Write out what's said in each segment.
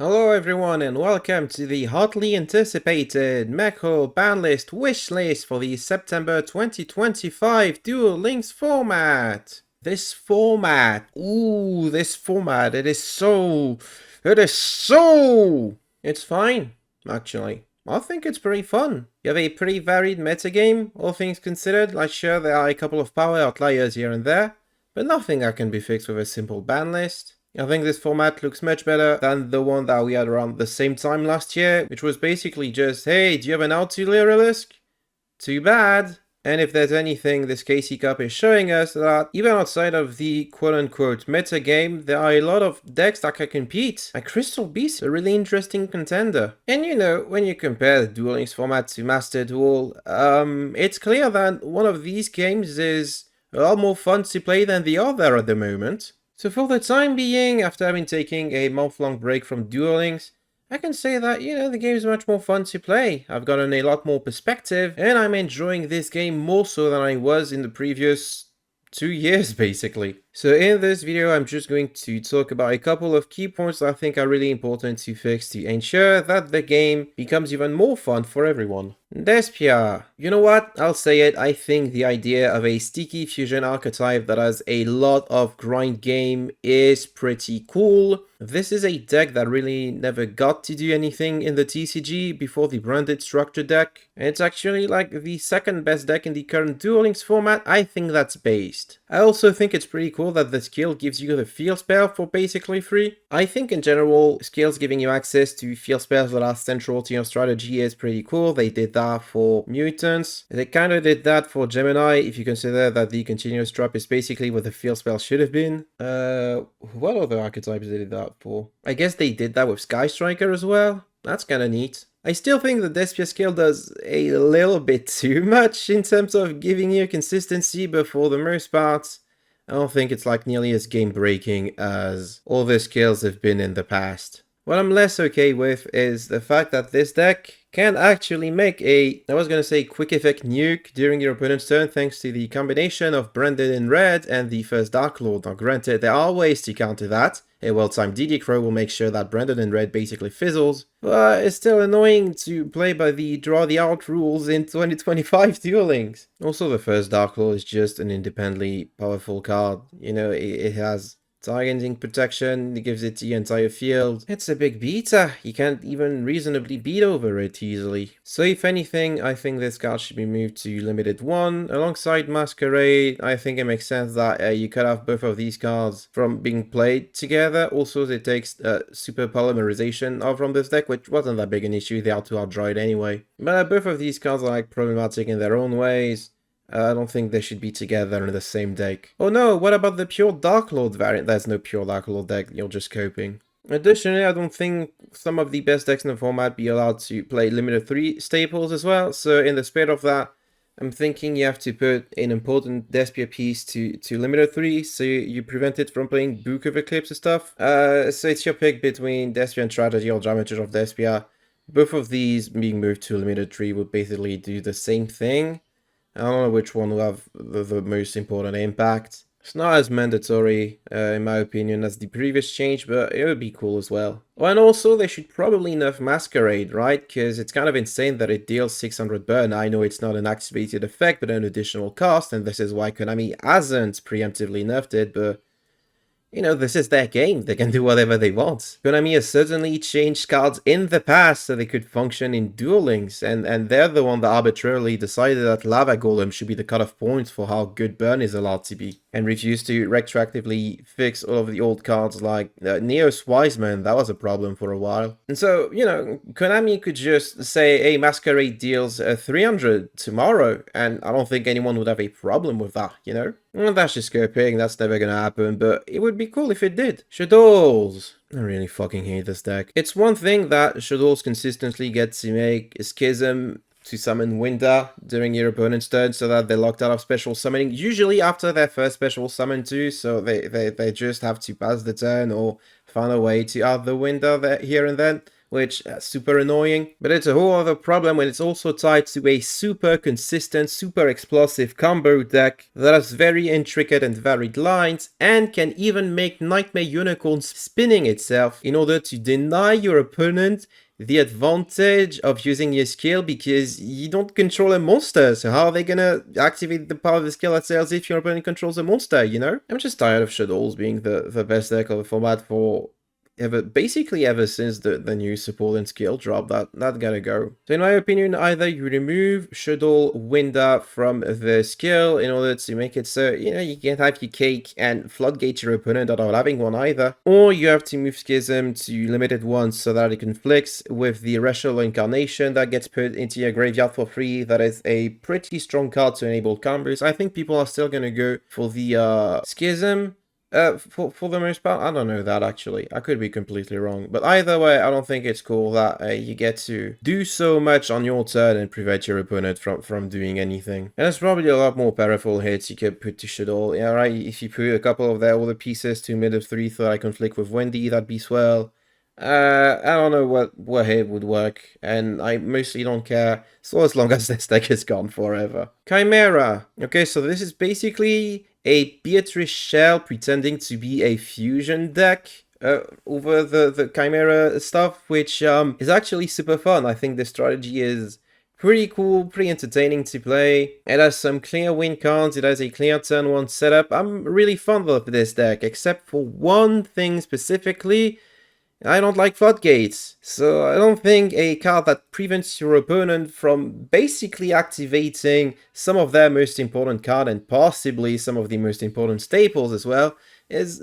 Hello everyone and welcome to the hotly anticipated mekklord BANLIST wishlist for the September 2025 Duel Links format. This format, it's fine, actually. I think it's pretty fun. You have a pretty varied metagame, all things considered. Like sure, there are a couple of power outliers here and there, but nothing that can be fixed with a simple ban list. I think this format looks much better than the one that we had around the same time last year, which was basically just, hey, do you have an Auxiliarisk? Too bad. And if there's anything this KC Cup is showing us, that even outside of the quote-unquote meta game, there are a lot of decks that can compete. Like Crystal Beast, a really interesting contender. And you know, when you compare the Duel Links format to Master Duel, it's clear that one of these games is a lot more fun to play than the other at the moment. So for the time being, after having taken a month-long break from Duel Links, I can say that, you know, the game is much more fun to play. I've gotten a lot more perspective, and I'm enjoying this game more so than I was in the previous 2 years, basically. So in this video, I'm just going to talk about a couple of key points that I think are really important to fix to ensure that the game becomes even more fun for everyone. Despia. You know what? I'll say it. I think the idea of a sticky fusion archetype that has a lot of grind game is pretty cool. This is a deck that really never got to do anything in the TCG before the branded structure deck. It's actually like the second best deck in the current Duel Links format. I think that's based. I also think it's pretty cool that the skill gives you the field spell for basically free. I think in general, skills giving you access to field spells that are central to your strategy is pretty cool. They did that for mutants. They kind of did that for Gemini, if you consider that the continuous drop is basically what the field spell should have been. What other archetypes they did that for? I guess they did that with Sky Striker as well. That's kind of neat. I still think the Despia skill does a little bit too much in terms of giving you consistency, but for the most part, I don't think it's like nearly as game breaking as all the skills have been in the past. What I'm less okay with is the fact that this deck can actually make a, I was gonna say quick effect nuke during your opponent's turn thanks to the combination of Branded in red and the first Dark Lord. Now granted, there are ways to counter that. A well-timed DD Crow will make sure that Branded in red basically fizzles, but it's still annoying to play by the draw the out rules in 2025 Duel Links. Also, the first Dark Lord is just an independently powerful card. You know, it has targeting protection, it gives it the entire field. It's a big beater, you can't even reasonably beat over it easily. So if anything, I think this card should be moved to limited 1. Alongside Masquerade, I think it makes sense that you could have both of these cards from being played together. Also, it takes super polymerization out from this deck, which wasn't that big an issue, they are too outdried anyway. But both of these cards are like problematic in their own ways. I don't think they should be together in the same deck. Oh no, what about the pure Dark Lord variant? There's no pure Dark Lord deck, you're just coping. Additionally, I don't think some of the best decks in the format be allowed to play limited 3 staples as well, so in the spirit of that, I'm thinking you have to put an important Despia piece to limited 3, so you prevent it from playing Book of Eclipse and stuff. So it's your pick between Despia and Strategy or Dramaturge of Despia. Both of these being moved to limited 3 would basically do the same thing. I don't know which one will have the most important impact. It's not as mandatory, in my opinion, as the previous change, but it would be cool as well. Oh, and also, they should probably nerf Masquerade, right? Because it's kind of insane that it deals 600 burn. I know it's not an activated effect, but an additional cost, and this is why Konami hasn't preemptively nerfed it, but you know, this is their game, they can do whatever they want. Konami has certainly changed cards in the past so they could function in Duel Links, and they're the one that arbitrarily decided that Lava Golem should be the cutoff point for how good burn is allowed to be, and refused to retroactively fix all of the old cards like Neos Wiseman. That was a problem for a while. And so, you know, Konami could just say, hey, Masquerade deals 300 tomorrow, and I don't think anyone would have a problem with that, you know? Well, that's just scoping, that's never gonna happen, but it would be cool if it did. Shaddolls. I really fucking hate this deck. It's one thing that Shaddolls consistently get to make is Schism to summon Winda during your opponent's turn so that they're locked out of special summoning, usually after their first special summon too, so they just have to pass the turn or find a way to out the Winda here and then. which is super annoying. But it's a whole other problem when it's also tied to a super consistent, super explosive combo deck that has very intricate and varied lines and can even make Nightmare Unicorn spinning itself in order to deny your opponent the advantage of using your skill because you don't control a monster. So how are they gonna activate the power of the skill at sales if your opponent controls a monster, you know? I'm just tired of Shaddolls being the best deck of the format for basically ever since the new support and skill drop. That gotta go. So in my opinion, either you remove Shaddoll Winda from the skill in order to make it so, you know, you can't have your cake and floodgate your opponent without having one either, or you have to move Schism to limited once so that it conflicts with the Irrational Incarnation that gets put into your graveyard for free. That is a pretty strong card to enable combos. I think people are still gonna go for the Schism. For the most part, I don't know that actually. I could be completely wrong. But either way, I don't think it's cool that you get to do so much on your turn and prevent your opponent from doing anything. And there's probably a lot more powerful hits you could put to Shaddoll. Yeah, right? If you put a couple of their other pieces to mid of 3 so I conflict with Wendy, that'd be swell. I don't know what hit would work, and I mostly don't care, so as long as this deck is gone forever. Chimera. Okay, so this is basically a Beatrice Shell pretending to be a fusion deck over the Chimera stuff, which is actually super fun. I think the strategy is pretty cool, pretty entertaining to play. It has some clear win cards, it has a clear turn 1 setup. I'm really fond of this deck, except for one thing specifically. I don't like floodgates, so I don't think a card that prevents your opponent from basically activating some of their most important card and possibly some of the most important staples as well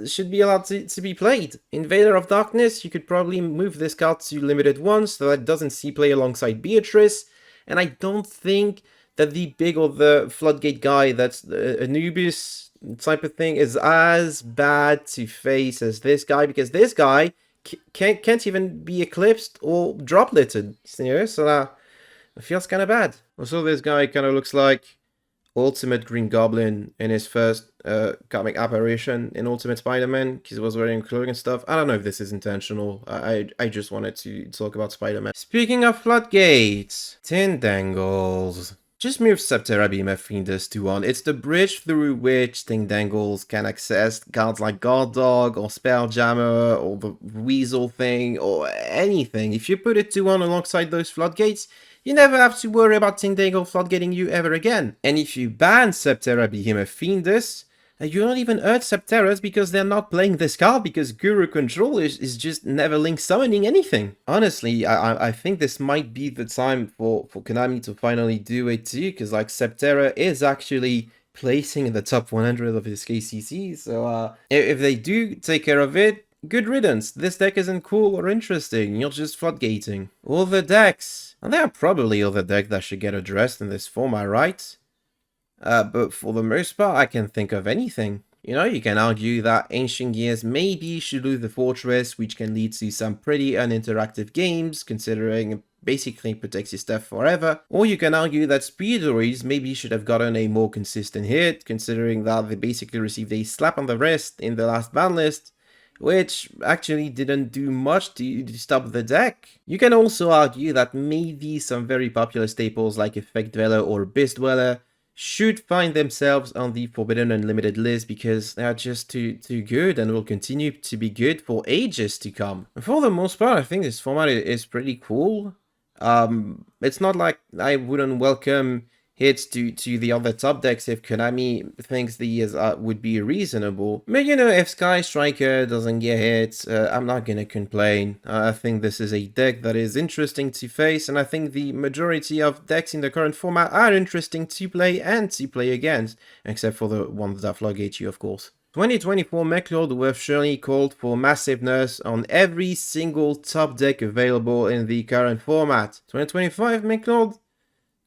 should be allowed to be played. Invader of Darkness, you could probably move this card to limited once so that it doesn't see play alongside Beatrice, and I don't think that the big or the floodgate guy that's Anubis type of thing is as bad to face as this guy, because this guy can't even be eclipsed or dropleted, you know, so that feels kind of bad. Also, this guy kind of looks like Ultimate Green Goblin in his first comic apparition in Ultimate Spider-Man, because he was wearing clothing and stuff. I don't know if this is intentional. I just wanted to talk about Spider-Man. Speaking of floodgates, Tindangles. Just move Subterra Beam of Fiendus to 1. It's the bridge through which Tindangles can access cards like Guard Dog or Spelljammer or the Weasel thing or anything. If you put it to 1 alongside those floodgates, you never have to worry about Tindangle floodgating you ever again. And if you ban Subterra Behemoth Fiendus, you don't even hurt Subterras because they're not playing this card, because Guru Control is just never link summoning anything. Honestly, I think this might be the time for Konami to finally do it too, because like Subterra is actually placing in the top 100 of his KCC, so if they do take care of it, good riddance. This deck isn't cool or interesting, you're just floodgating. All the decks, and there are probably other decks that should get addressed in this format, right? But for the most part, I can think of anything. You know, you can argue that Ancient Gears maybe should lose the Fortress, which can lead to some pretty uninteractive games, considering it basically protects your stuff forever. Or you can argue that Speedoids maybe should have gotten a more consistent hit, considering that they basically received a slap on the wrist in the last ban list, which actually didn't do much to stop the deck. You can also argue that maybe some very popular staples like Effect Dweller or Beast Dweller should find themselves on the Forbidden Unlimited list because they are just too good and will continue to be good for ages to come. For the most part, I think this format is pretty cool. It's not like I wouldn't welcome hits to the other top decks if Konami thinks these would be reasonable. But you know, if Sky Striker doesn't get hits, I'm not gonna complain. I think this is a deck that is interesting to face, and I think the majority of decks in the current format are interesting to play and to play against, except for the ones that floodgate you, of course. 2024 mekklord will have surely called for massiveness on every single top deck available in the current format. 2025 mekklord?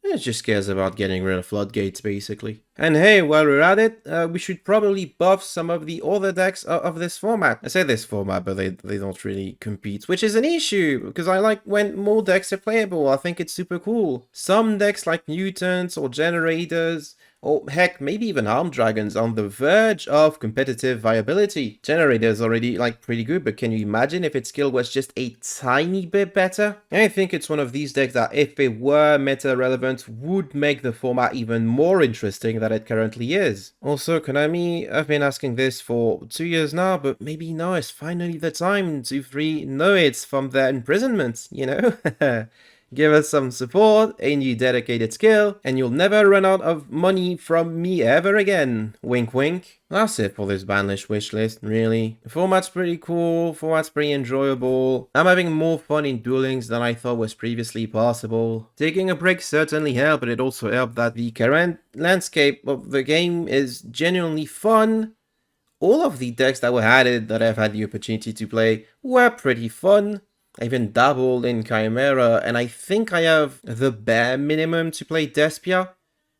It just cares about getting rid of floodgates, basically. And hey, while we're at it, we should probably buff some of the other decks of this format. I say this format, but they don't really compete, which is an issue, because I like when more decks are playable. I think it's super cool. Some decks like Mutants or Generators or heck, maybe even armed dragons on the verge of competitive viability. Generator is already like pretty good, but can you imagine if its skill was just a tiny bit better? I think it's one of these decks that, if it were meta relevant, would make the format even more interesting than it currently is. Also, Konami, I've been asking this for 2 years now, but maybe now is finally the time to free Noids from their imprisonment, you know? Give us some support, a new dedicated skill, and you'll never run out of money from me ever again. Wink wink. That's it for this BANLIST wishlist, really. The format's pretty cool, format's pretty enjoyable. I'm having more fun in Duel Links than I thought was previously possible. Taking a break certainly helped, but it also helped that the current landscape of the game is genuinely fun. All of the decks that were added that I've had the opportunity to play were pretty fun. I even dabbled in Chimera, and I think I have the bare minimum to play Despia.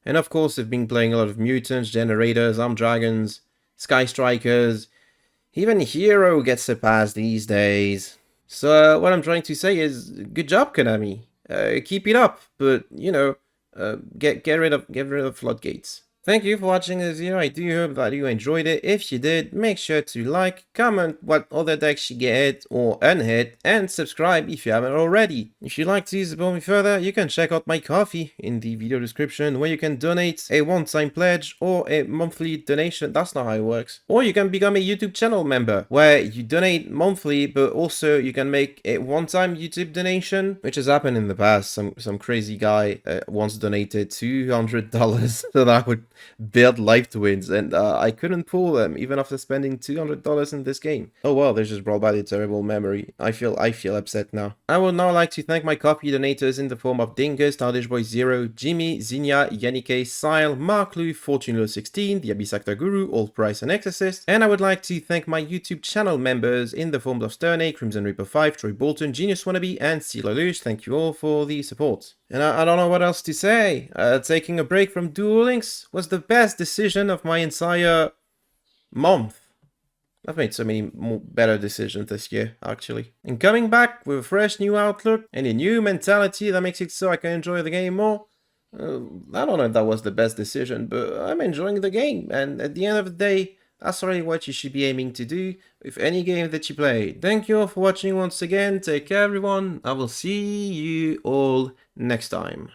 And of course, I've been playing a lot of mutants, generators, armed dragons, sky strikers. Even hero gets surpassed these days. So what I'm trying to say is, good job, Konami. Keep it up, but you know, get rid of floodgates. Thank you for watching this video. I do hope that you enjoyed it. If you did, make sure to like, comment what other decks you get hit or unhit, and subscribe if you haven't already. If you'd like to support me further, you can check out my Ko-fi in the video description, where you can donate a one-time pledge or a monthly donation. That's not how it works. Or you can become a YouTube channel member, where you donate monthly, but also you can make a one-time YouTube donation, which has happened in the past. Some crazy guy once donated $200 so that I would build life twins, and I couldn't pull them even after spending $200 in this game. Oh well, they just brought back a terrible memory. I feel upset now. I would now like to thank my Ko-fi donators in the form of Dingus, Tardish Boy Zero, Jimmy, Zinnia, Yannick, Sile, Mark Lou, Fortuno16, the Abyss Actor Guru, Old Price and Exorcist, and I would like to thank my YouTube channel members in the form of Sternay, Crimson Reaper 5, Troy Bolton, Genius Wannabe, and Seal Lelouch. Thank you all for the support. And I don't know what else to say. Taking a break from Duel Links was the best decision of my entire month. I've made so many more better decisions this year, actually. And coming back with a fresh new outlook and a new mentality that makes it so I can enjoy the game more. I don't know if that was the best decision, but I'm enjoying the game. And at the end of the day, that's really what you should be aiming to do with any game that you play. Thank you all for watching once again. Take care, everyone. I will see you all next time.